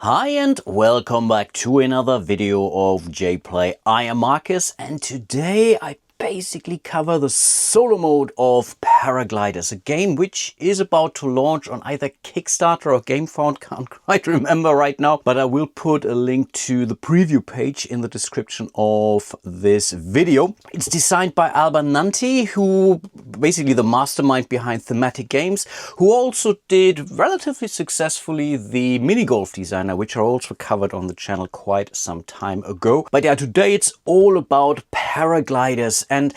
Hi and welcome back to another video of JPlay. I am Marcus and today I basically cover the solo mode of Paragliders, a game which is about to launch on either Kickstarter or GameFound, can't quite remember right now, but I will put a link to the preview page in the description of this video. It's designed by Alba Nanti, who basically the mastermind behind Thematic Games, who also did relatively successfully the mini golf designer, which I also covered on the channel quite some time ago. But yeah, today it's all about Paragliders, and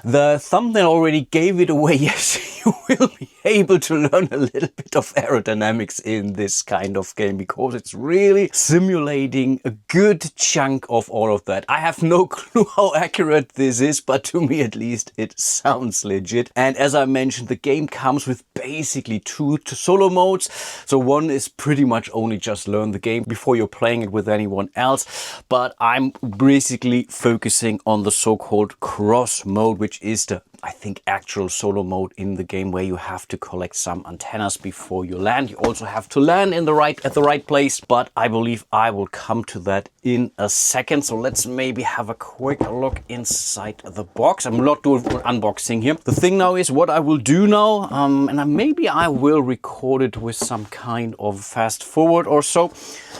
the thumbnail already gave it away. Yes, you will be able to learn a little bit of aerodynamics in this kind of game because it's really simulating a good chunk of all of that. I have no clue how accurate this is, but to me at least it sounds legit. And as I mentioned, the game comes with basically two solo modes. So one is pretty much only just learn the game before you're playing it with anyone else. But I'm basically focusing on the so-called cross mode, which is the, I think, actual solo mode in the game where you have to collect some antennas before you land. You also have to land in at the right place, but I believe I will come to that in a second. So let's maybe have a quick look inside the box. I'm not doing unboxing here. The thing now is what I will do now, and maybe I will record it with some kind of fast forward or so.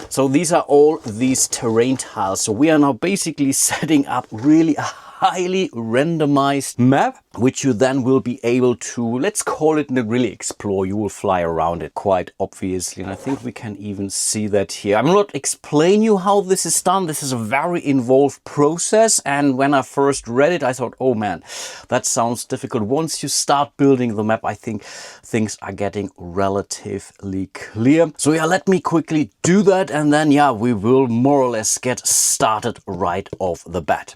So these are all these terrain tiles. So we are now basically setting up really a highly randomized map, which you then will be able to, let's call it, really explore. You will fly around it quite obviously, and I think we can even see that here. I'm not explaining you how this is done. This is a very involved process, and when I first read it I thought, oh man, that sounds difficult. Once you start building the map, I think things are getting relatively clear. So yeah, let me quickly do that, and then yeah, we will more or less get started right off the bat.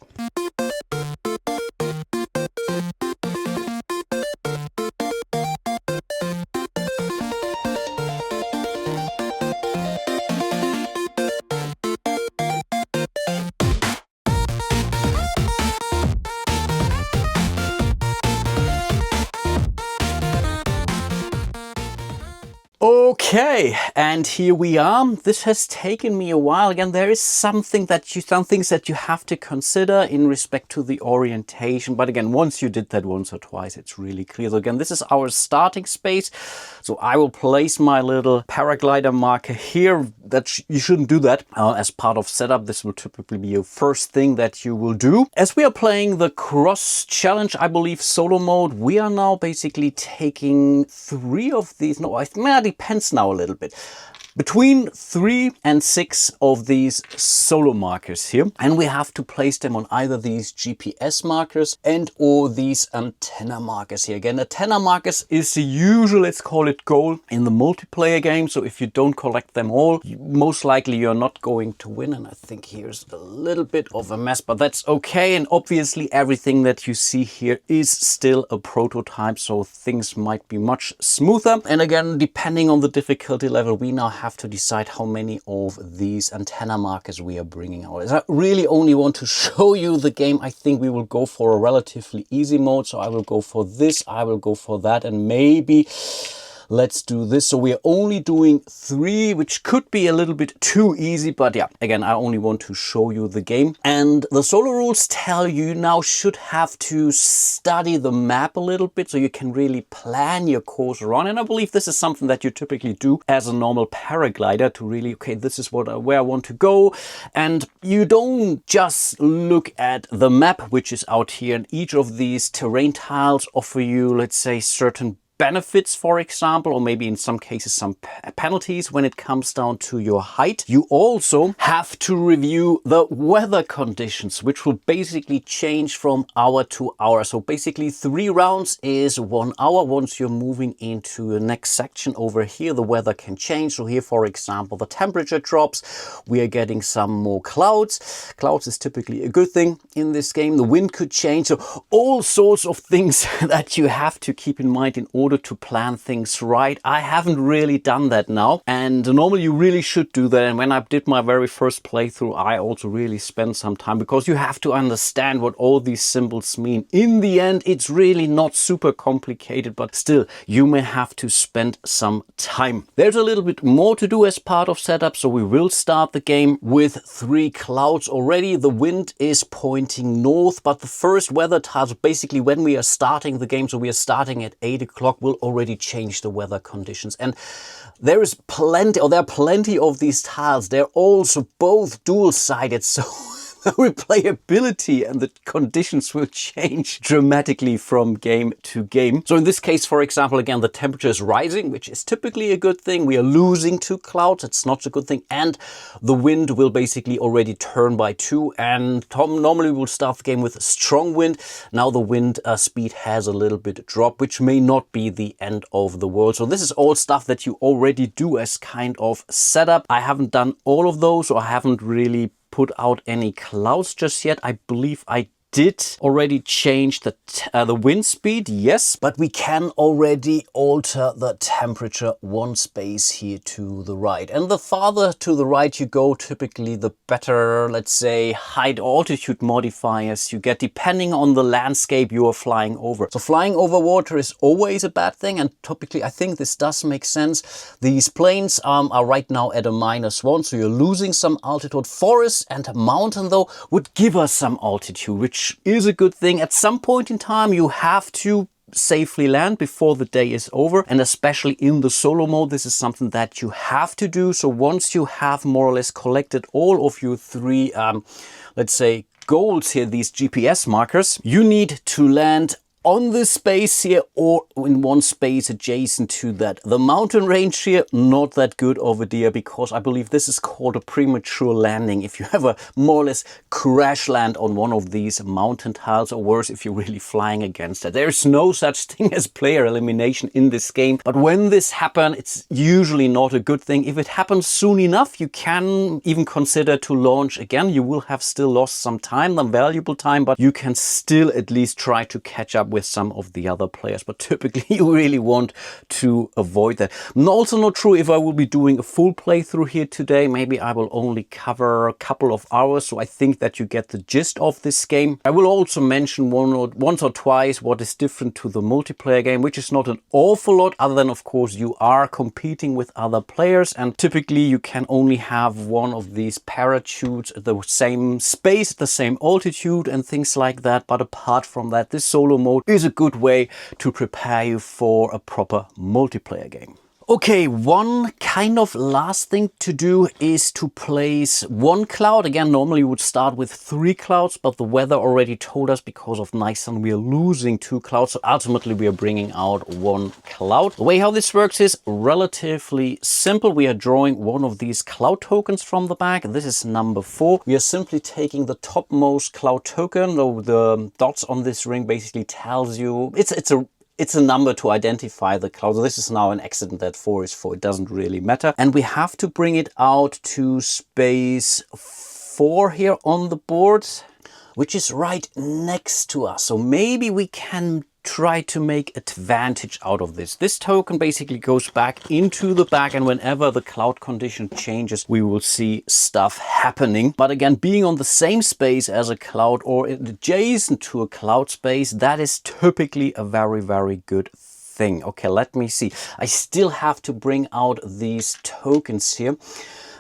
Okay, and here we are. This has taken me a while. Again, there is some things that you have to consider in respect to the orientation. But again, once you did that once or twice, it's really clear. So again, this is our starting space. So I will place my little paraglider marker here. You shouldn't do that as part of setup. This will typically be your first thing that you will do. As we are playing the cross challenge, I believe solo mode, we are now basically taking 3 of these. No, it depends now a little bit. Between 3 and 6 of these solo markers here, and we have to place them on either these GPS markers and or these antenna markers here. Again, antenna markers is the usual, let's call it, goal in the multiplayer game. So if you don't collect them all, most likely you're not going to win. And I think here's a little bit of a mess, but that's okay. And obviously everything that you see here is still a prototype, so things might be much smoother. And again, depending on the difficulty level, we now have to decide how many of these antenna markers we are bringing out. As I really only want to show you the game, I think we will go for a relatively easy mode. So I will go for this, I will go for that, and maybe let's do this. So we are only doing 3, which could be a little bit too easy, but yeah, again, I only want to show you the game. And the solo rules tell you now should have to study the map a little bit so you can really plan your course around. And I believe this is something that you typically do as a normal paraglider to really, okay, this is where I want to go. And you don't just look at the map, which is out here, and each of these terrain tiles offer you, let's say, certain benefits, for example, or maybe in some cases some penalties when it comes down to your height. You also have to review the weather conditions, which will basically change from hour to hour. So basically 3 rounds is 1 hour. Once you're moving into the next section over here, the weather can change. So here, for example, the temperature drops. We are getting some more clouds. Clouds is typically a good thing in this game. The wind could change. So all sorts of things that you have to keep in mind in order order to plan things right. I haven't really done that now, and normally you really should do that. And when I did my very first playthrough, I also really spent some time, because you have to understand what all these symbols mean. In the end, it's really not super complicated, but still, you may have to spend some time. There's a little bit more to do as part of setup, so we will start the game with 3 clouds already. The wind is pointing north, but the first weather tiles, basically when we are starting the game, so we are starting at 8 o'clock, will already change the weather conditions. And there are plenty of these tiles. They're also both dual-sided, so the replayability and the conditions will change dramatically from game to game. So in this case, for example, again, the temperature is rising, which is typically a good thing. We are losing 2 clouds. It's not a good thing. And the wind will basically already turn by 2. And normally we'll start the game with strong wind. Now the wind speed has a little bit dropped, which may not be the end of the world. So this is all stuff that you already do as kind of setup. I haven't done all of those, or I haven't really put out any clouds just yet. I believe I did already change the wind speed, yes, but we can already alter the temperature 1 space here to the right. And the farther to the right you go, typically the better, let's say, height or altitude modifiers you get, depending on the landscape you are flying over. So flying over water is always a bad thing, and typically I think this does make sense. These planes are right now at a -1, so you're losing some altitude. Forest and mountain, though, would give us some altitude, which is a good thing. At some point in time, you have to safely land before the day is over, and especially in the solo mode, this is something that you have to do. So once you have more or less collected all of your 3 let's say goals here, these GPS markers, you need to land on this space here or in 1 space adjacent to that. The mountain range here, not that good of a deal, because I believe this is called a premature landing. If you have a more or less crash land on one of these mountain tiles, or worse, if you're really flying against it. There's no such thing as player elimination in this game, but when this happens, it's usually not a good thing. If it happens soon enough, you can even consider to launch again. You will have still lost some time, some valuable time, but you can still at least try to catch up with some of the other players, but typically you really want to avoid that. Also not true if I will be doing a full playthrough here today. Maybe I will only cover a couple of hours, so I think that you get the gist of this game. I will also mention once or twice what is different to the multiplayer game, which is not an awful lot, other than of course you are competing with other players, and typically you can only have 1 of these parachutes at the same space, the same altitude and things like that. But apart from that, this solo mode is a good way to prepare you for a proper multiplayer game. Okay, one kind of last thing to do is to place 1 cloud. Again, normally you would start with 3 clouds, but the weather already told us because of nice sun we are losing 2 clouds. So ultimately we are bringing out 1 cloud. The way how this works is relatively simple. We are drawing 1 of these cloud tokens from the back. This is number 4. We are simply taking the topmost cloud token. So the dots on this ring basically tells you it's a number to identify the cloud. So this is now an accident that 4 is 4. It doesn't really matter. And we have to bring it out to space 4 here on the board, which is right next to us. So maybe we can try to make advantage out of this. This token basically goes back into the bag, and whenever the cloud condition changes, we will see stuff happening. But again, being on the same space as a cloud or adjacent to a cloud space, that is typically a very, very good thing. Okay, let me see. I still have to bring out these tokens here.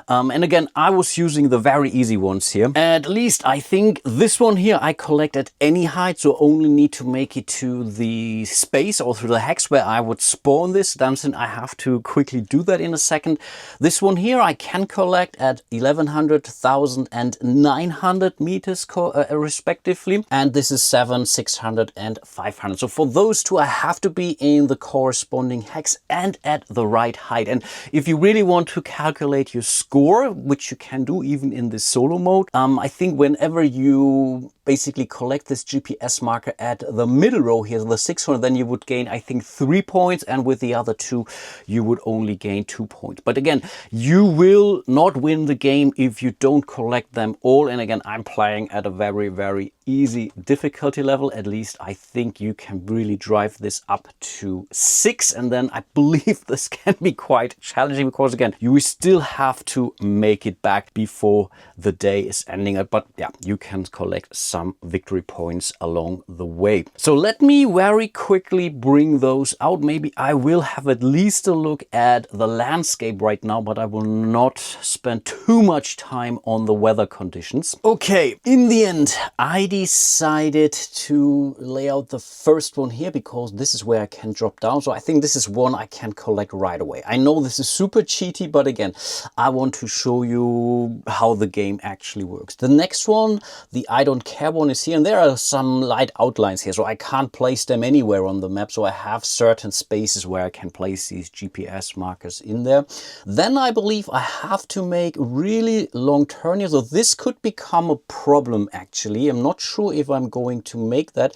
And again, I was using the very easy ones here. At least I think this one here I collect at any height, so only need to make it to the space or through the hex where I would spawn this. Then I have to quickly do that in a second. This one here I can collect at 1100, 1000 and 900 meters respectively. And this is 700, 600 and 500. So for those two I have to be in the corresponding hex and at the right height. And if you really want to calculate your score score, which you can do even in the solo mode. I think whenever you basically collect this GPS marker at the middle row here, the 600, then you would gain, I think, 3 points, and with the other 2 you would only gain 2 points. But again, you will not win the game if you don't collect them all. And again, I'm playing at a very, very easy difficulty level. At least I think you can really drive this up to 6, and then I believe this can be quite challenging, because again, you still have to make it back before the day is ending. But yeah, you can collect some victory points along the way. So let me very quickly bring those out. Maybe I will have at least a look at the landscape right now, but I will not spend too much time on the weather conditions. Okay, in the end, I decided to lay out the first one here because this is where I can drop down. So I think this is one I can collect right away. I know this is super cheaty, but again, I want to show you how the game actually works. The next one, the I don't care one, is here, and there are some light outlines here, so I can't place them anywhere on the map. So I have certain spaces where I can place these GPS markers in there. Then I believe I have to make really long turn here. So this could become a problem actually. I'm not sure if I'm going to make that.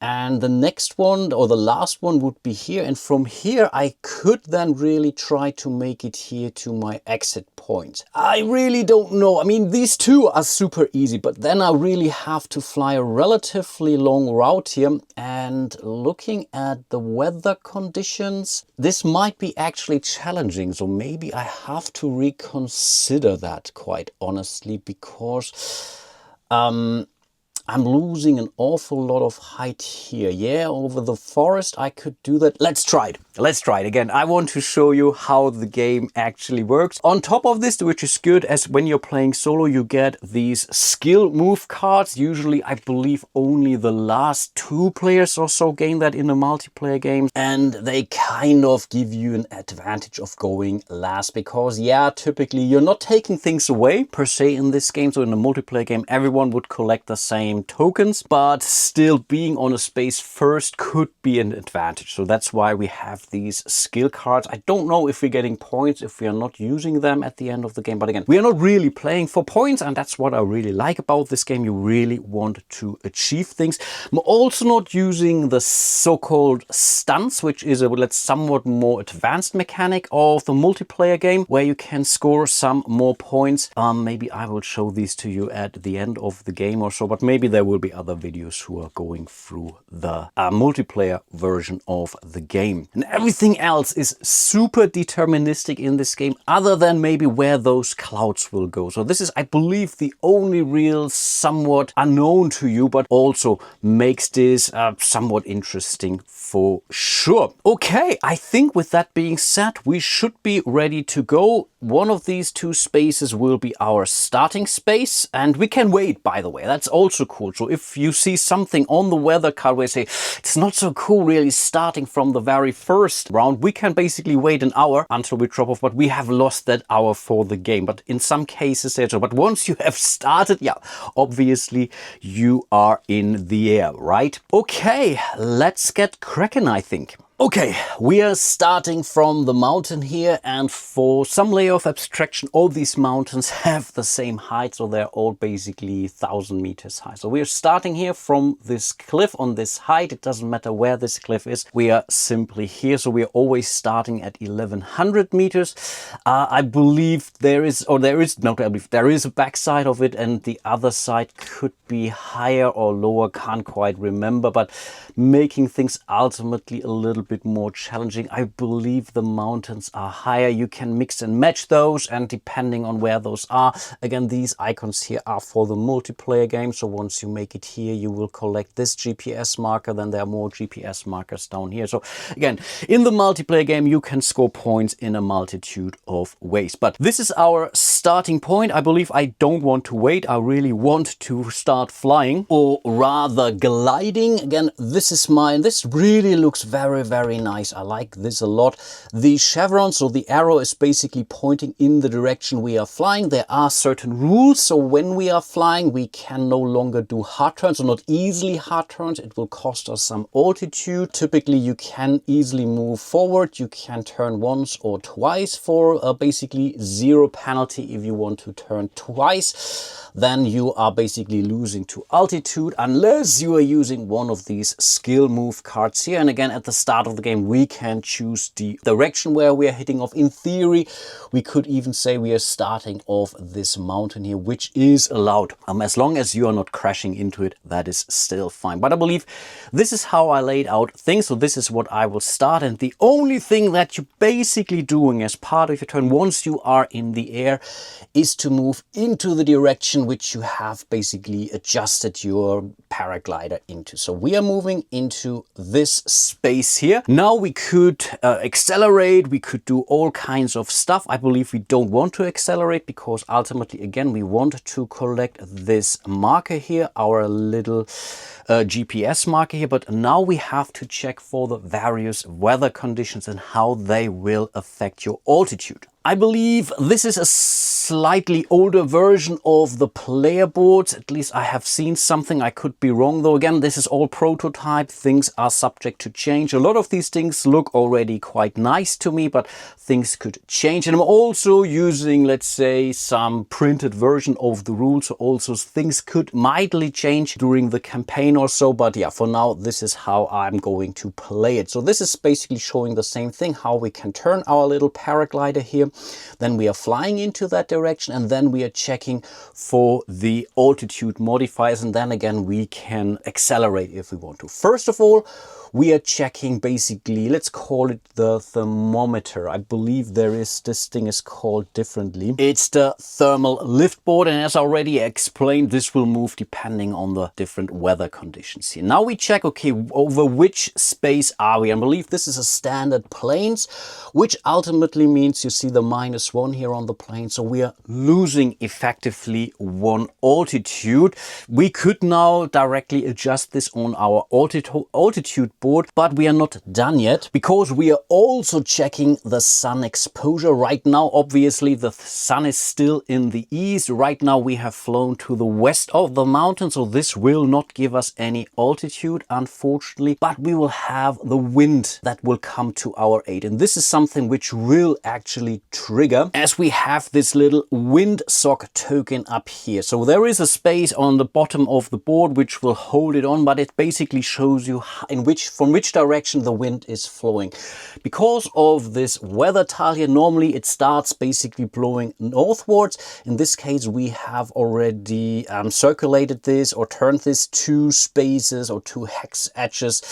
And the next one, or the last one, would be here. And from here I could then really try to make it here to my exit point. I really don't know. I mean, these two are super easy, but then I really have to fly a relatively long route here. And looking at the weather conditions, this might be actually challenging. So maybe I have to reconsider that, quite honestly, because I'm losing an awful lot of height here. Yeah, over the forest I could do that. Let's try it. Let's try it again. I want to show you how the game actually works. On top of this, which is good, as when you're playing solo, you get these skill move cards. Usually, I believe only the last 2 players or so gain that in a multiplayer game. And they kind of give you an advantage of going last, because yeah, typically you're not taking things away per se in this game. So in a multiplayer game, everyone would collect the same tokens, but still being on a space first could be an advantage. So that's why we have these skill cards. I don't know if we're getting points if we are not using them at the end of the game, but again, we are not really playing for points, and that's what I really like about this game. You really want to achieve things. I'm also not using the so-called stunts, which is a somewhat more advanced mechanic of the multiplayer game, where you can score some more points. Maybe I will show these to you at the end of the game or so, but maybe there will be other videos who are going through the multiplayer version of the game. And everything else is super deterministic in this game, other than maybe where those clouds will go. So this is, I believe, the only real somewhat unknown to you, but also makes this somewhat interesting for sure. Okay, I think with that being said, we should be ready to go. One of these 2 spaces will be our starting space, and we can wait, by the way. That's also cool. So if you see something on the weather card where you say, it's not so cool really starting from the very first round, we can basically wait an hour until we drop off, but we have lost that hour for the game. But in some cases, but once you have started, yeah, obviously you are in the air, right? Okay, let's get cracking, I think. Okay, we are starting from the mountain here, and for some layer of abstraction, all these mountains have the same height, so they're all basically 1,000 meters high. So we are starting here from this cliff on this height. It doesn't matter where this cliff is. We are simply here, so we are always starting at 1,100 meters. I believe there is a backside of it, and the other side could be higher or lower. Can't quite remember, but making things ultimately a little bit more challenging. I believe the mountains are higher. You can mix and match those, and depending on where those are, again, these icons here are for the multiplayer game. So once you make it here, you will collect this GPS marker. Then there are more GPS markers down here. So again, in the multiplayer game, you can score points in a multitude of ways. But this is our starting point. I believe I don't want to wait. I really want to start flying, or rather gliding. Again, this is mine. This really looks very very nice. I like this a lot. The chevron, so the arrow is basically pointing in the direction we are flying. There are certain rules. So when we are flying, we can no longer do hard turns, or not easily hard turns. It will cost us some altitude. Typically, you can easily move forward. You can turn once or twice for basically 0 penalty. If you want to turn twice, then you are basically losing to altitude unless you are using one of these skill move cards here. And again, at the start of the game, we can choose the direction where we are hitting off. In theory, we could even say we are starting off this mountain here, which is allowed. As long as you are not crashing into it, that is still fine. But I believe this is how I laid out things. So this is what I will start. And the only thing that you're basically doing as part of your turn once you are in the air is to move into the direction which you have basically adjusted your paraglider into. So we are moving into this space here. Now we could accelerate, we could do all kinds of stuff. I believe we don't want to accelerate because ultimately, again, we want to collect this marker here, our little GPS marker here. But now we have to check for the various weather conditions and how they will affect your altitude. I believe this is a slightly older version of the player boards. At least I have seen something. I could be wrong though. Again, this is all prototype. Things are subject to change. A lot of these things look already quite nice to me, but things could change. And I'm also using, let's say, some printed version of the rules. So also things could mildly change during the campaign or so. But yeah, for now, this is how I'm going to play it. So this is basically showing the same thing, how we can turn our little paraglider here. Then we are flying into that direction, and then we are checking for the altitude modifiers, and then again we can accelerate if we want to. First of all, we are checking basically, let's call it the thermometer. I believe this thing is called differently. It's the thermal lift board, and as I already explained, this will move depending on the different weather conditions here. Now we check, okay, over which space are we? I believe this is a standard plains, which ultimately means you see the -1 here on the plane. So we are losing effectively 1 altitude. We could now directly adjust this on our altitude board, but we are not done yet because we are also checking the sun exposure. Right now, obviously, the sun is still in the east. Right now, we have flown to the west of the mountain, so this will not give us any altitude, unfortunately, but we will have the wind that will come to our aid. And this is something which will actually trigger as we have this little windsock token up here. So there is a space on the bottom of the board which will hold it on, but it basically shows you from which direction the wind is flowing. Because of this weather tile here, normally it starts basically blowing northwards. In this case, we have already circulated this or turned this 2 spaces or 2 hex edges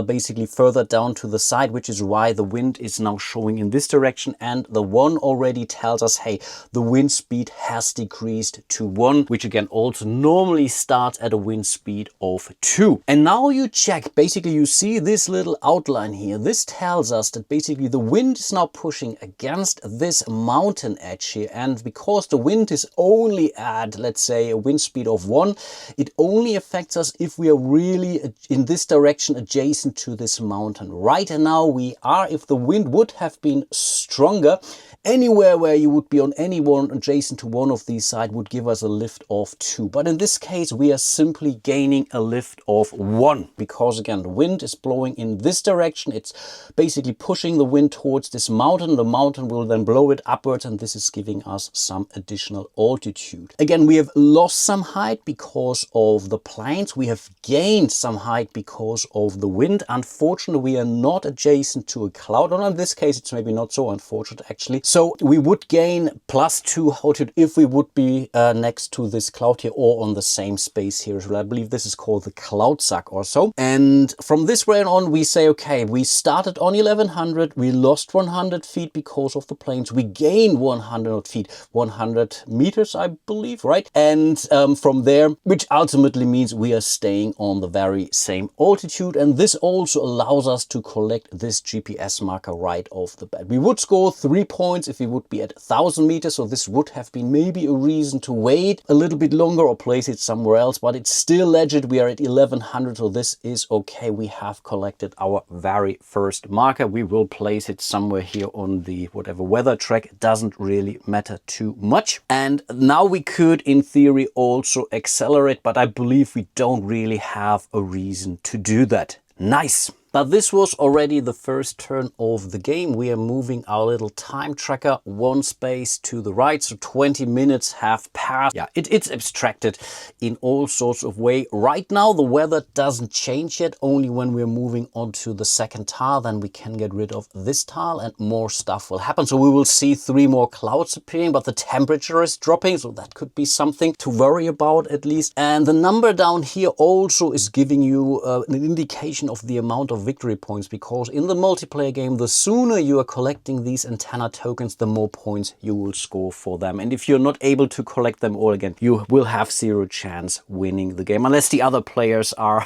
basically further down to the side, which is why the wind is now showing in this direction. And the 1 already tells us, hey, the wind speed has decreased to 1, which again also normally starts at a wind speed of 2. And now you check, basically you see this little outline here. This tells us that basically the wind is now pushing against this mountain edge here. And because the wind is only at, let's say, a wind speed of 1, it only affects us if we are really in this direction adjacent to this mountain. Right now we are, if the wind would have been stronger, anywhere where you would be on any one adjacent to one of these sides would give us a lift of 2. But in this case, we are simply gaining a lift of 1 because again, the wind is blowing in this direction. It's basically pushing the wind towards this mountain. The mountain will then blow it upwards, and this is giving us some additional altitude. Again, we have lost some height because of the plains. We have gained some height because of the wind. Unfortunately, we are not adjacent to a cloud. Or in this case, it's maybe not so unfortunate actually. So we would gain +2 altitude if we would be next to this cloud here or on the same space here as well. I believe this is called the cloud suck or so. And from this way on, we say, okay, we started on 1100, we lost 100 feet because of the plains, we gain 100 feet, 100 meters, I believe, right? And from there, which ultimately means we are staying on the very same altitude. And this also allows us to collect this GPS marker right off the bat. We would score 3 points if we would be at 1000 meters. So this would have been maybe a reason to wait a little bit longer or place it somewhere else, but it's still legit. We are at 1100, so this is okay. We have collected our very first marker. We will place it somewhere here on the whatever weather track. It doesn't really matter too much. And now we could, in theory, also accelerate, but I believe we don't really have a reason to do that. Nice. But this was already the first turn of the game. We are moving our little time tracker one space to the right. So 20 minutes have passed. Yeah, it's abstracted in all sorts of way. Right now, the weather doesn't change yet. Only when we're moving on to the second tile, then we can get rid of this tile and more stuff will happen. So we will see 3 more clouds appearing, but the temperature is dropping. So that could be something to worry about at least. And the number down here also is giving you an indication of the amount of victory points, because in the multiplayer game, the sooner you are collecting these antenna tokens, the more points you will score for them. And if you're not able to collect them all again, you will have 0 chance winning the game, unless the other players are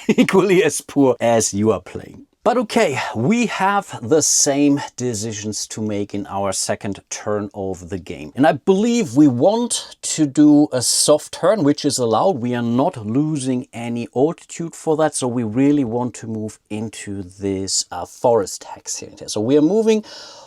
equally as poor as you are playing. But okay, we have the same decisions to make in our second turn of the game. And I believe we want to do a soft turn, which is allowed. We are not losing any altitude for that. So we really want to move into this forest hex here. So we are moving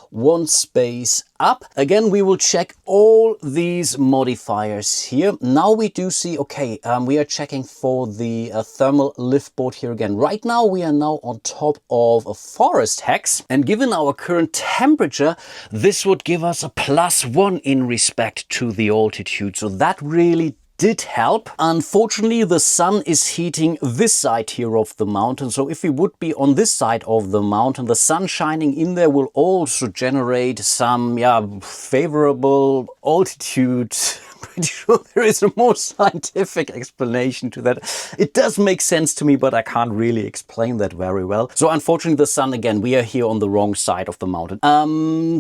one space up. Again, we will check all these modifiers here. Now we do see, okay, we are checking for the thermal lift board here again. Right now, we are now on top of a forest hex. And given our current temperature, this would give us a +1 in respect to the altitude. So that really did help. Unfortunately, the sun is heating this side here of the mountain. So if we would be on this side of the mountain, the sun shining in there will also generate some favorable altitude. Pretty sure there is a more scientific explanation to that. It does make sense to me, but I can't really explain that very well. So unfortunately, the sun, again, we are here on the wrong side of the mountain.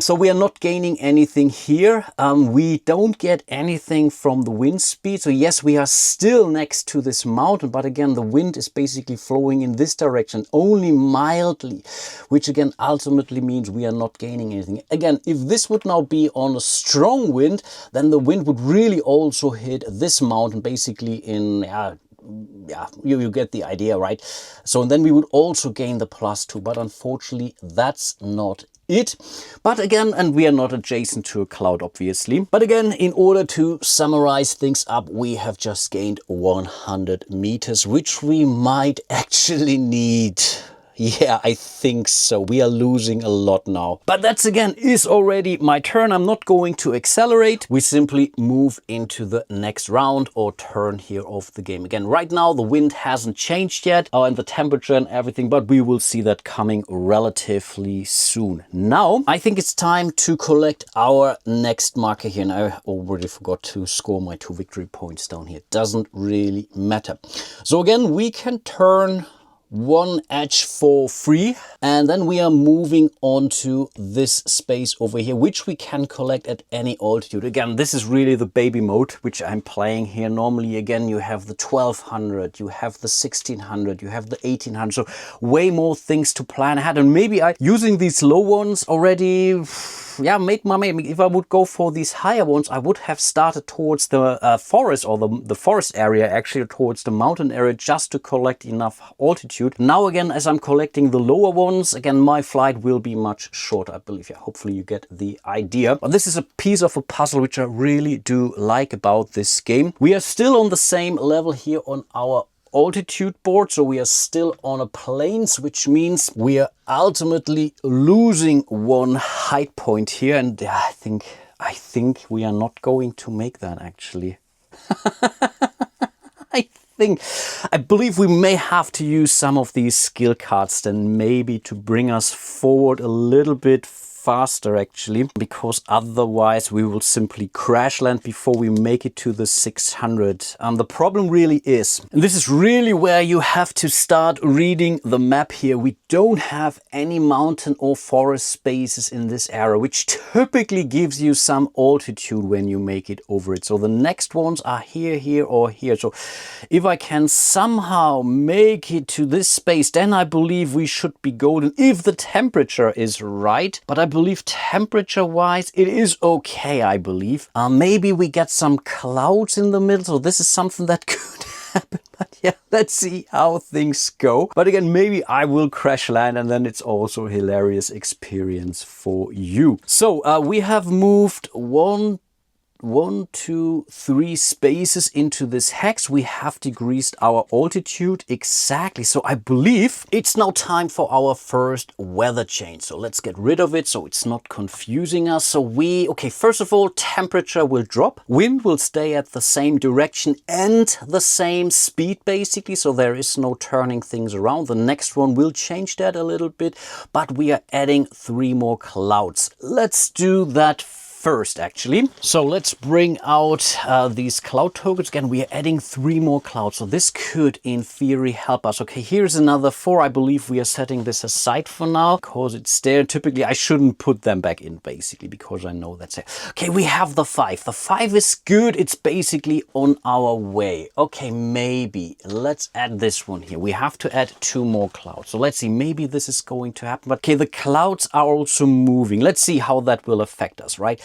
So we are not gaining anything here. We don't get anything from the wind speed. So yes, we are still next to this mountain, but again, the wind is basically flowing in this direction, only mildly, which again, ultimately means we are not gaining anything. Again, if this would now be on a strong wind, then the wind would really also hit this mountain basically in, you get the idea, right? So then we would also gain the +2, but unfortunately that's not it. But again, and we are not adjacent to a cloud, obviously. But again, in order to summarize things up, we have just gained 100 meters, which we might actually need. Yeah, I think so. We are losing a lot now. But that's again is already my turn. I'm not going to accelerate. We simply move into the next round or turn here of the game. Again, right now the wind hasn't changed yet and the temperature and everything, but we will see that coming relatively soon. Now, I think it's time to collect our next marker here. And I already forgot to score my 2 victory points down here. Doesn't really matter. So again, we can turn 1 edge for free, and then we are moving on to this space over here, which we can collect at any altitude. Again, this is really the baby mode which I'm playing here. Normally, again, you have the 1200, you have the 1600, you have the 1800, so way more things to plan ahead. And maybe using these low ones already, made my money. If I would go for these higher ones, I would have started towards the forest, or the forest area, actually towards the mountain area, just to collect enough altitude. Now again, as I'm collecting the lower ones, again, my flight will be much shorter, I believe. Yeah, hopefully you get the idea. But this is a piece of a puzzle which I really do like about this game. We are still on the same level here on our altitude board, so we are still on a plains, which means we are ultimately losing 1 height point here. And I think we are not going to make that, actually. I believe we may have to use some of these skill cards then maybe to bring us forward a little bit faster, actually, because otherwise we will simply crash land before we make it to the 600. The problem really is, and this is really where you have to start reading the map here, we don't have any mountain or forest spaces in this area, which typically gives you some altitude when you make it over it. So the next ones are here, here, or here. So if I can somehow make it to this space, then I believe we should be golden if the temperature is right. But I believe temperature wise it is okay. I believe maybe we get some clouds in the middle, so this is something that could happen. But yeah, let's see how things go. But again, maybe I will crash land and then it's also a hilarious experience for you. So we have moved one, two, three spaces into this hex. We have decreased our altitude exactly. So I believe it's now time for our first weather change. So let's get rid of it so it's not confusing us. So okay, first of all, temperature will drop. Wind will stay at the same direction and the same speed basically. So there is no turning things around. The next one will change that a little bit, but we are adding 3 more clouds. Let's do that first actually. So let's bring out these cloud tokens. Again, we are adding 3 more clouds. So this could in theory help us. Okay, here's another 4. I believe we are setting this aside for now because it's there. Typically I shouldn't put them back in basically because I know that's it. Okay, we have the 5. The 5 is good. It's basically on our way. Okay, maybe let's add this one here. We have to add 2 more clouds. So let's see, maybe this is going to happen. But okay, the clouds are also moving. Let's see how that will affect us, right?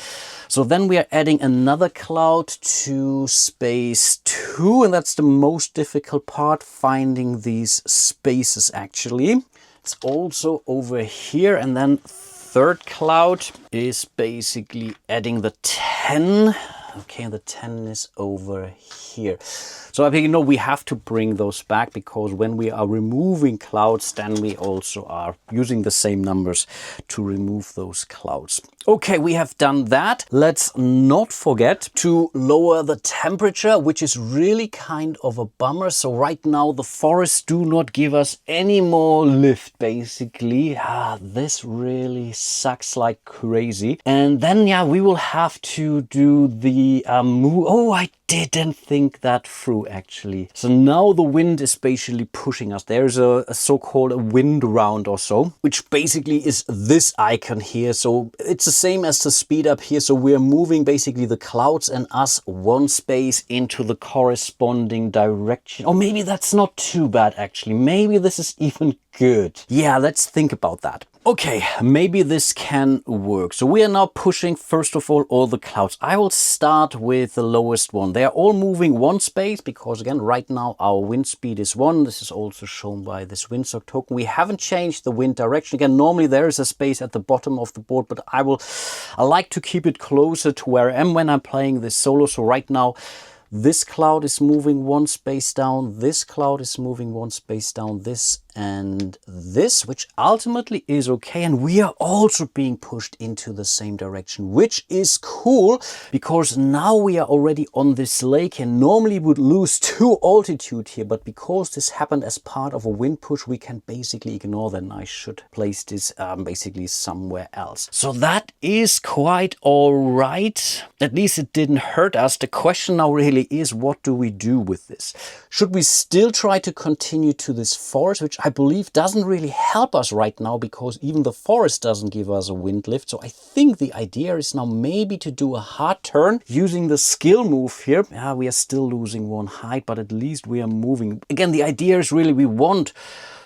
So then we are adding another cloud to space 2, and that's the most difficult part, finding these spaces actually. It's also over here, and then third cloud is basically adding the 10. Okay, the 10 is over here. So I think, we have to bring those back because when we are removing clouds, then we also are using the same numbers to remove those clouds. Okay, we have done that. Let's not forget to lower the temperature, which is really kind of a bummer. So right now the forests do not give us any more lift, basically. This really sucks like crazy. And then, yeah, we will have to do the move. Oh, I didn't think that through actually. So now the wind is basically pushing us. There's a so-called wind round or so, which basically is this icon here. So it's the same as the speed up here. So we're moving basically the clouds and us 1 space into the corresponding direction. Or maybe that's not too bad actually. Maybe this is even good. Yeah, let's think about that. Okay, maybe this can work. So we are now pushing, first of all the clouds. I will start with the lowest one. They are all moving 1 space because, again, right now our wind speed is 1. This is also shown by this windsock token. We haven't changed the wind direction. Again, normally there is a space at the bottom of the board, but I like to keep it closer to where I am when I'm playing this solo. So right now, this cloud is moving 1 space down, this cloud is moving 1 space down, this and this, which ultimately is okay. And we are also being pushed into the same direction, which is cool because now we are already on this lake and normally would lose 2 altitude here. But because this happened as part of a wind push, we can basically ignore that. And I should place this basically somewhere else. So that is quite all right. At least it didn't hurt us. The question now really is, what do we do with this? Should we still try to continue to this forest, which I believe doesn't really help us right now because even the forest doesn't give us a wind lift. So I think the idea is now maybe to do a hard turn using the skill move here. Yeah, we are still losing 1 height, but at least we are moving. Again, the idea is really we want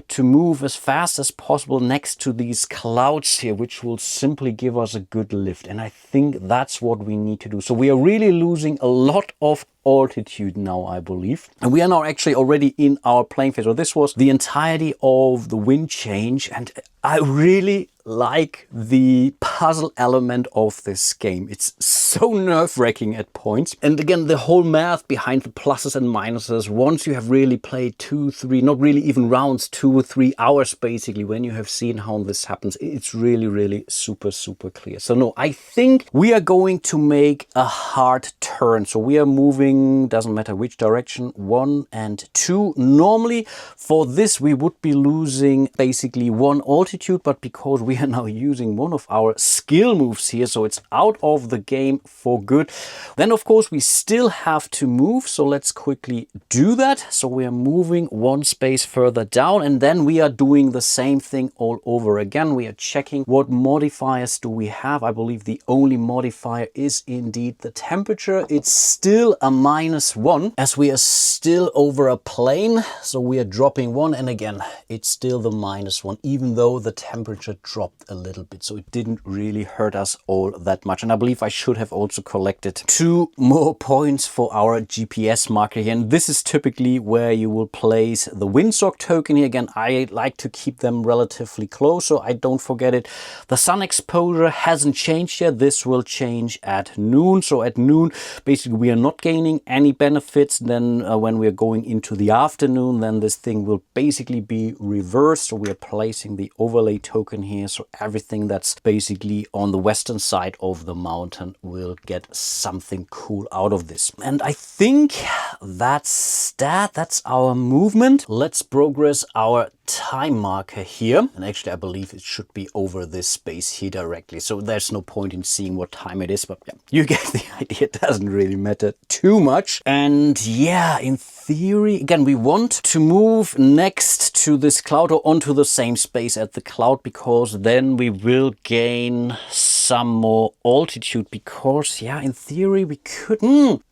to move as fast as possible next to these clouds here, which will simply give us a good lift. And I think that's what we need to do. So we are really losing a lot of altitude now, I believe. And we are now actually already in our playing phase. So this was the entirety of the wind change. And I really like the puzzle element of this game. It's so nerve-wracking at points. And again, the whole math behind the pluses and minuses, once you have really played 2, 3, not really even rounds, 2 or 3 hours basically, when you have seen how this happens, it's really, really super, super clear. So no, I think we are going to make a hard turn. So we are moving, doesn't matter which direction, 1 and 2. Normally for this, we would be losing basically 1 altitude, but because we are now using one of our skill moves here, so it's out of the game for good. Then of course we still have to move, so let's quickly do that. So we are moving 1 space further down, and then we are doing the same thing all over again. We are checking what modifiers do we have. I believe the only modifier is indeed the temperature. It's still a -1 as we are still over a plane, so we are dropping 1, and again it's still the -1 even though the temperature dropped a little bit, so it didn't really hurt us all that much. And I believe I should have have also collected 2 more points for our GPS marker here. And this is typically where you will place the windsock token here. Again, I like to keep them relatively close so I don't forget it. The sun exposure hasn't changed yet. This will change at noon. So at noon, basically we are not gaining any benefits. Then when we are going into the afternoon, then this thing will basically be reversed. So we are placing the overlay token here. So everything that's basically on the western side of the mountain will get something cool out of this. And I think that's that. That's our movement. Let's progress our time marker here. And actually, I believe it should be over this space here directly. So there's no point in seeing what time it is. But yeah, you get the idea. It doesn't really matter too much. And yeah, in theory, again, we want to move next to this cloud or onto the same space at the cloud, because then we will gain some more altitude. Because yeah, in theory we could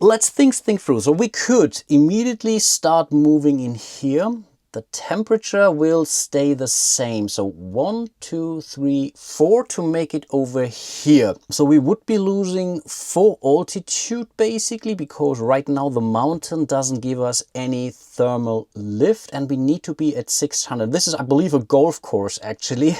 let's think through. So we could immediately start moving in here. The temperature will stay the same. So 1, 2, 3, 4 to make it over here. So we would be losing 4 altitude basically, because right now the mountain doesn't give us any thermal lift and we need to be at 600. This is, I believe, a golf course actually,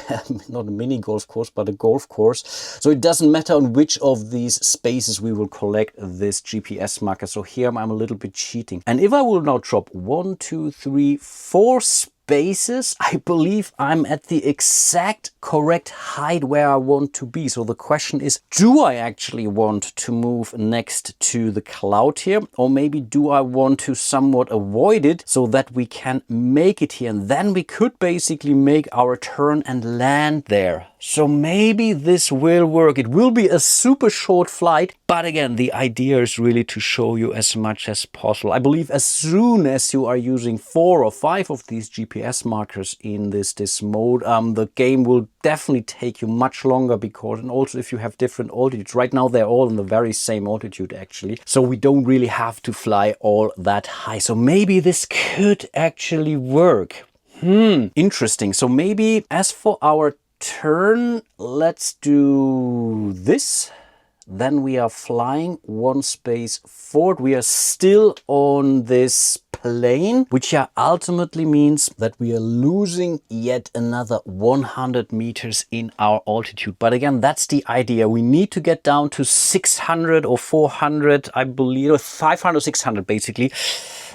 not a mini golf course, but a golf course. So it doesn't matter on which of these spaces we will collect this GPS marker. So here I'm a little bit cheating. And if I will now drop 1, 2, 3, 4 spaces, I believe I'm at the exact correct height where I want to be. So the question is, do I actually want to move next to the cloud here? Or maybe do I want to somewhat avoid it so that we can make it here? And then we could basically make our turn and land there. So maybe this will work. It will be a super short flight, but again, the idea is really to show you as much as possible. I believe as soon as you are using 4 or 5 of these GPS markers in this mode, the game will definitely take you much longer, because, and also if you have different altitudes, right now they're all in the very same altitude actually. So we don't really have to fly all that high. So maybe this could actually work. Interesting. So maybe as for our turn, let's do this. Then we are flying 1 space forward. We are still on this plane, which ultimately means that we are losing yet another 100 meters in our altitude. But again, that's the idea. We need to get down to 600 or 400, I believe, or 500, 600 basically,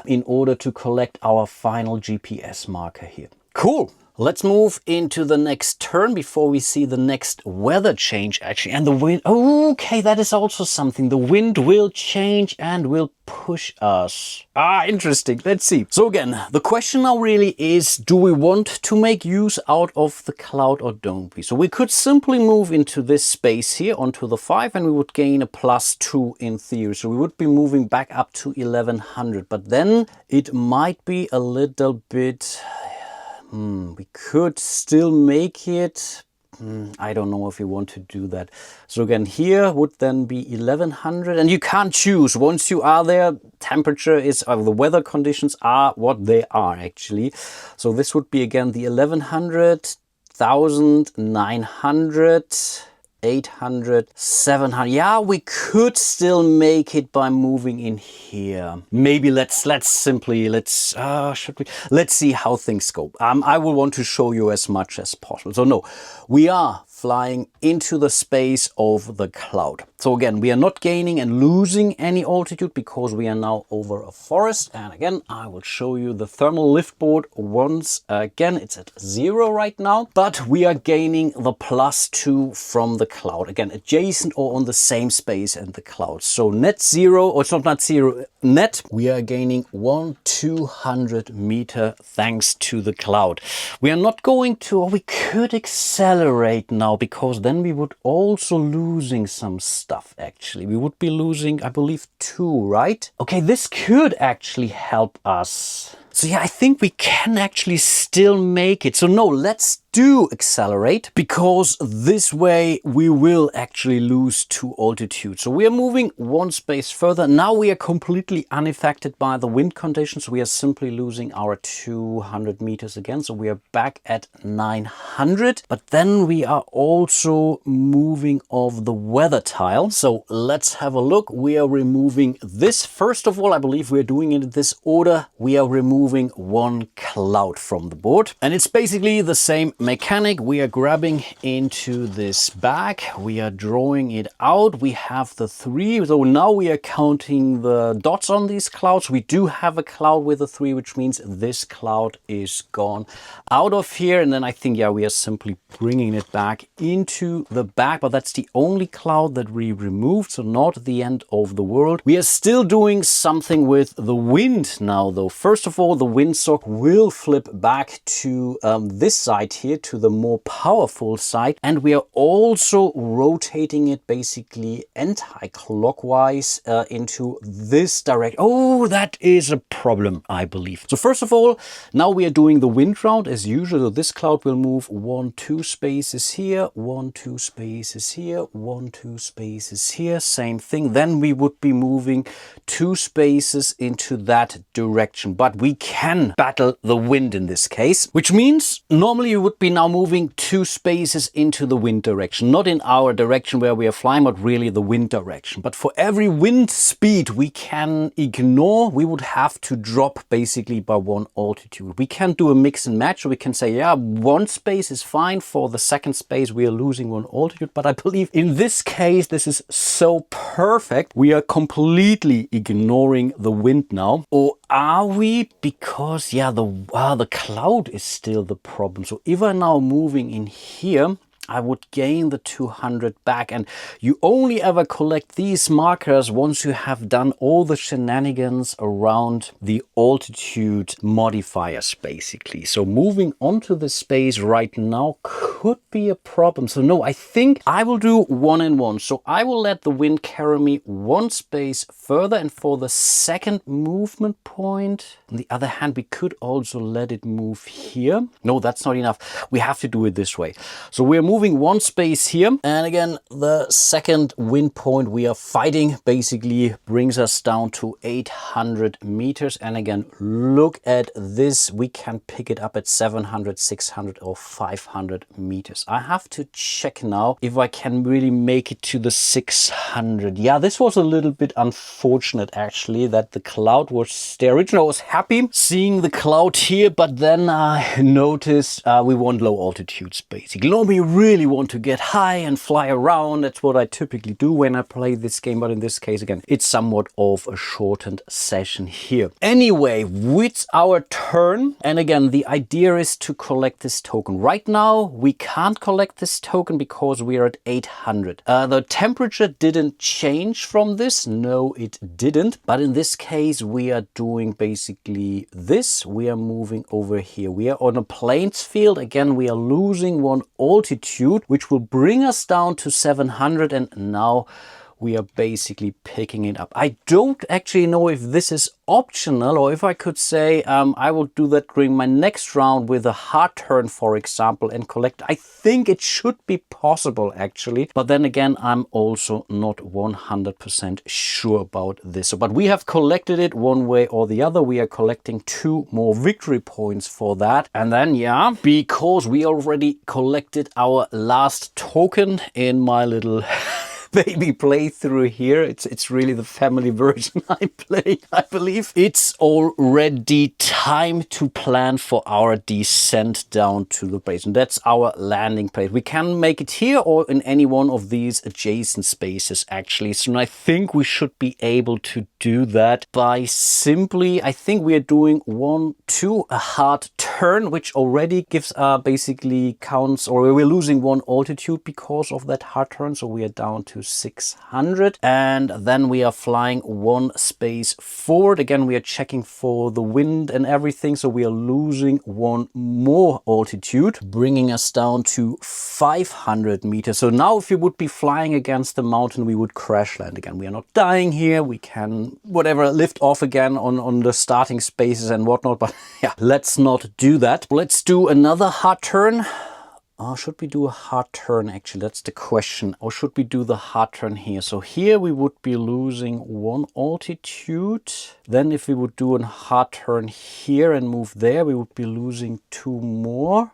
in order to collect our final GPS marker here. Cool. Let's move into the next turn before we see the next weather change actually. And the wind, okay, that is also something. The wind will change and will push us. Interesting. Let's see. So again, the question now really is, do we want to make use out of the cloud or don't we? So we could simply move into this space here onto the 5 and we would gain a +2 in theory. So we would be moving back up to 1100, but then it might be a little bit... we could still make it. I don't know if we want to do that. So again, here would then be 1100, and you can't choose. Once you are there, temperature is, the weather conditions are what they are actually. So this would be again the 1100, 1900, 800, 700. Yeah, we could still make it by moving in here. Maybe let's see how things go. I will want to show you as much as possible. So no, we are flying into the space of the cloud. So again, we are not gaining and losing any altitude because we are now over a forest. And again, I will show you the thermal lift board once again. It's at 0 right now, but we are gaining the +2 from the cloud. Again, adjacent or on the same space and the cloud. So net 0, or it's not 0, net, we are gaining 200 meter thanks to the cloud. We are not going to, or we could accelerate now, because then we would also losing some stuff actually. We would be losing, I believe, 2, right? Okay, this could actually help us. So yeah, I think we can actually still make it. So no, let's do accelerate, because this way we will actually lose 2 altitude. So we are moving 1 space further. Now we are completely unaffected by the wind conditions. We are simply losing our 200 meters again. So we are back at 900, but then we are also moving off the weather tile. So let's have a look. We are removing this. First of all, I believe we're doing it in this order. We are removing 1 cloud from the board, and it's basically the same mechanic. We are grabbing into this bag, we are drawing it out, we have the 3, so now we are counting the dots on these clouds. We do have a cloud with a 3, which means this cloud is gone out of here, and then I think, yeah, we are simply bringing it back into the bag, but that's the only cloud that we removed, so not the end of the world. We are still doing something with the wind now, though. First of all, the windsock will flip back to this side here, to the more powerful side, and we are also rotating it basically anti-clockwise into this direction. Oh, that is a problem, I believe. So first of all, now we are doing the wind round as usual. This cloud will move 1, 2 spaces here, 1, 2 spaces here, 1, 2 spaces here, same thing. Then we would be moving 2 spaces into that direction, but we can battle the wind in this case, which means normally you would be now moving 2 spaces into the wind direction, not in our direction where we are flying, but really the wind direction. But for every wind speed we can ignore, we would have to drop basically by 1 altitude. We can do a mix and match. We can say, yeah, 1 space is fine. For the second space we are losing 1 altitude, but I believe in this case this is so perfect. We are completely ignoring the wind now. Or are we? Because yeah, the cloud is still the problem. So if I'm now moving in here, I would gain the 200 back, and you only ever collect these markers once you have done all the shenanigans around the altitude modifiers basically. So moving onto the space right now could be a problem. So no, I think I will do 1 and 1. So I will let the wind carry me 1 space further, and for the second movement point, on the other hand, we could also let it move here. No, that's not enough. We have to do it this way. So we're moving 1 space here, and again the second wind point we are fighting basically brings us down to 800 meters, and again look at this, we can pick it up at 700, 600 or 500 meters. I have to check now if I can really make it to the 600. Yeah, this was a little bit unfortunate actually, that the cloud was there. Originally I was happy seeing the cloud here, but then I noticed we want low altitudes basically. Normally really want to get high and fly around. That's what I typically do when I play this game, but in this case again it's somewhat of a shortened session here. Anyway, it's our turn, and again the idea is to collect this token. Right now we can't collect this token because we are at 800. The temperature didn't change from this, no it didn't, but in this case we are doing basically this. We are moving over here, we are on a plains field. Again we are losing 1 altitude, which will bring us down to 700, and now we are basically picking it up. I don't actually know if this is optional, or if I could say I will do that during my next round with a hard turn, for example, and collect. I think it should be possible actually, but then again I'm also not 100% sure about this. But we have collected it one way or the other. We are collecting 2 more victory points for that, and then yeah, because we already collected our last token in my little baby playthrough here. It's really the family version I play, I believe. It's already time to plan for our descent down to the base, and that's our landing place. We can make it here or in any one of these adjacent spaces actually. So I think we should be able to do that by simply, I think we are doing 1, 2 a hard turn turn, which already gives basically counts, or we're losing 1 altitude because of that hard turn. So we are down to 600. And then we are flying 1 space forward. Again, we are checking for the wind and everything. So we are losing 1 more altitude, bringing us down to 500 meters. So now if we would be flying against the mountain, we would crash land again. We are not dying here. We can, whatever, lift off again on the starting spaces and whatnot. But yeah, let's not do that. Let's do another hard turn. Should we do a hard turn? Actually, that's the question. Or should we do the hard turn here? So here we would be losing 1 altitude. Then if we would do a hard turn here and move there, we would be losing 2 more.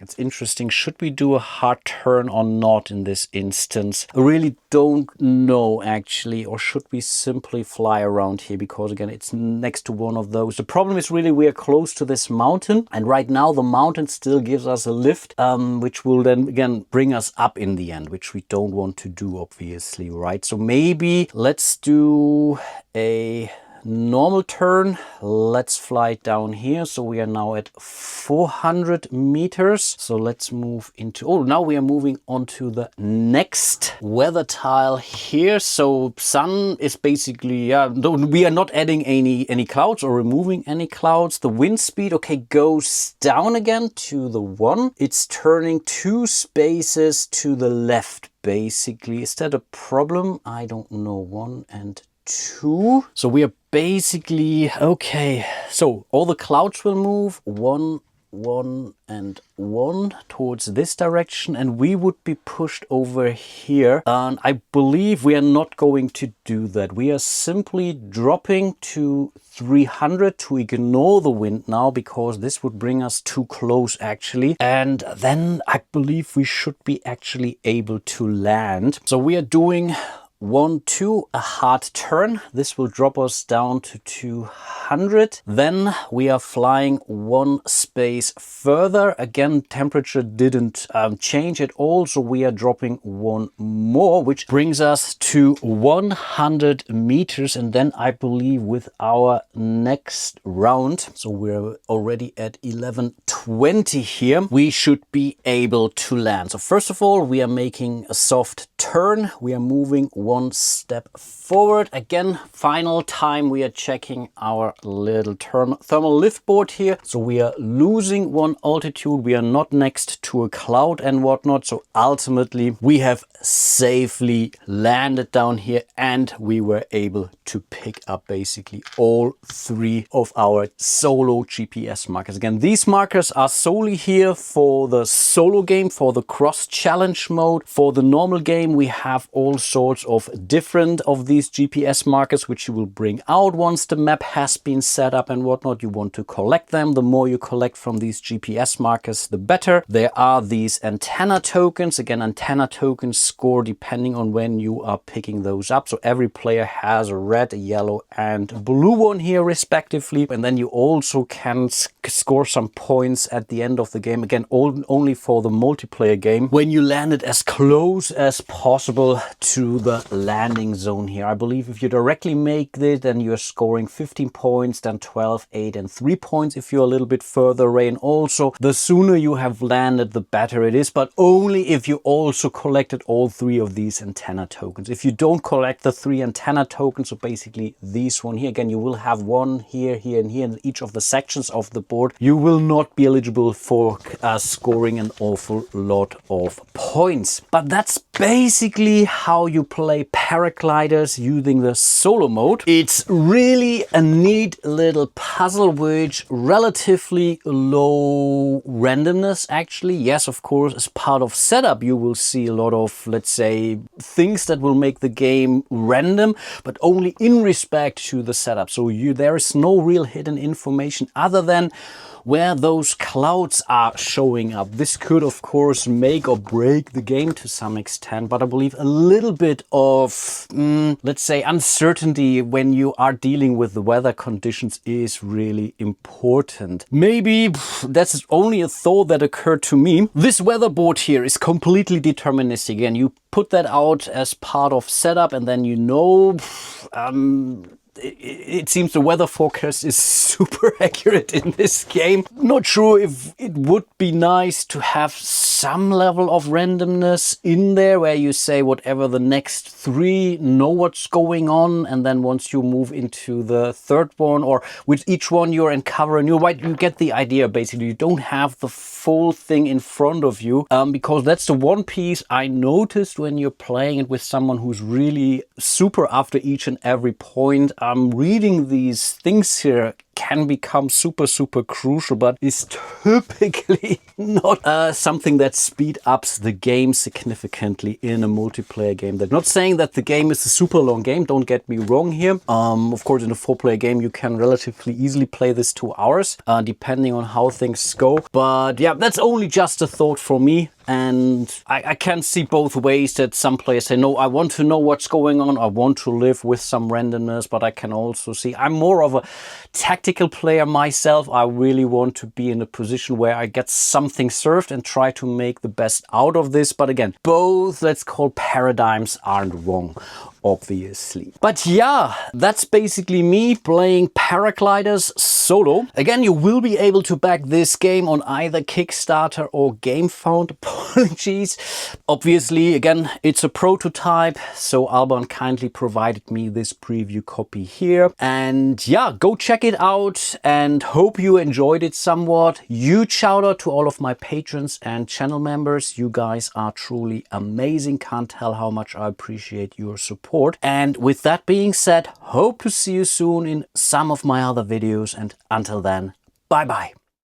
It's interesting. Should we do a hard turn or not in this instance? I really don't know, actually. Or should we simply fly around here? Because again, it's next to one of those. The problem is really we are close to this mountain. And right now the mountain still gives us a lift, which will then again bring us up in the end, which we don't want to do, obviously, right? So maybe let's do a normal turn. Let's fly down here. So we are now at 400 meters. So let's move into, oh, now we are moving on to the next weather tile here. So sun is basically, we are not adding any clouds or removing any clouds. The wind speed, okay, goes down again to the 1. It's turning 2 spaces to the left, basically. Is that a problem? I don't know. 1 and 2. So we are basically, okay, so all the clouds will move 1, 1 and 1 towards this direction, and we would be pushed over here. And I believe we are not going to do that. We are simply dropping to 300 to ignore the wind now, because this would bring us too close, actually. And then I believe we should be actually able to land. So we are doing 1, 2, a hard turn. This will drop us down to 200. Then we are flying 1 space further. Again, temperature didn't change at all. So we are dropping 1 more, which brings us to 100 meters. And then I believe with our next round, so we're already at 1120 here, we should be able to land. So first of all, we are making a soft turn. We are moving 1 step forward. Again, final time we are checking our little thermal lift board here. So we are losing 1 altitude. We are not next to a cloud and whatnot. So ultimately we have safely landed down here, and we were able to pick up basically all 3 of our solo GPS markers. Again, these markers are solely here for the solo game, for the cross challenge mode. For the normal game, we have all sorts of different of these GPS markers, which you will bring out once the map has been set up and whatnot. You want to collect them. The more you collect from these GPS markers, the better. There are these antenna tokens. Again, antenna tokens score depending on when you are picking those up. So every player has a red, a yellow and blue one here respectively. And then you also can score some points at the end of the game. Again, only for the multiplayer game, when you landed as close as possible to the landing zone here. I believe if you directly make this, then you're scoring 15 points, then 12, 8 and 3 points if you're a little bit further away. And also the sooner you have landed, the better it is, but only if you also collected all 3 of these antenna tokens. If you don't collect the 3 antenna tokens, so basically these one here, again, you will have 1 here, here and here in each of the sections of the board, you will not be eligible for scoring an awful lot of points. But that's basically how you play Paragliders using the solo mode. It's really a neat little puzzle, which relatively low randomness actually. Yes, of course, as part of setup you will see a lot of, let's say, things that will make the game random, but only in respect to the setup. So there is no real hidden information other than where those clouds are showing up. This could, of course, make or break the game to some extent, but I believe a little bit of, let's say, uncertainty when you are dealing with the weather conditions is really important. Maybe that's only a thought that occurred to me. This weather board here is completely deterministic, and you put that out as part of setup, and then you know, it seems the weather forecast is super accurate in this game. Not sure if it would be nice to have some level of randomness in there where you say whatever the next 3 know what's going on, and then once you move into the third one, or with each one you're uncovering you get the idea. Basically, you don't have the full thing in front of you, because that's the one piece I noticed when you're playing it with someone who's really super after each and every point. Reading these things here can become super crucial, but is typically not something that speed ups the game significantly in a multiplayer game. That's not saying that the game is a super long game, don't get me wrong here. Of course, in a 4-player game you can relatively easily play this 2 hours, depending on how things go. But yeah, that's only just a thought for me. And I can see both ways, that some players say, no, I want to know what's going on. I want to live with some randomness, but I can also see I'm more of a tactical player myself. I really want to be in a position where I get something served and try to make the best out of this. But again, both, let's call, paradigms aren't wrong, obviously. But yeah, that's basically me playing Paragliders solo. Again, you will be able to back this game on either Kickstarter or GameFound. Apologies. Obviously, again, it's a prototype, so Alban kindly provided me this preview copy here. And yeah, go check it out and hope you enjoyed it somewhat. Huge shout out to all of my patrons and channel members. You guys are truly amazing. Can't tell how much I appreciate your support. And with that being said, hope to see you soon in some of my other videos. And until then, bye bye.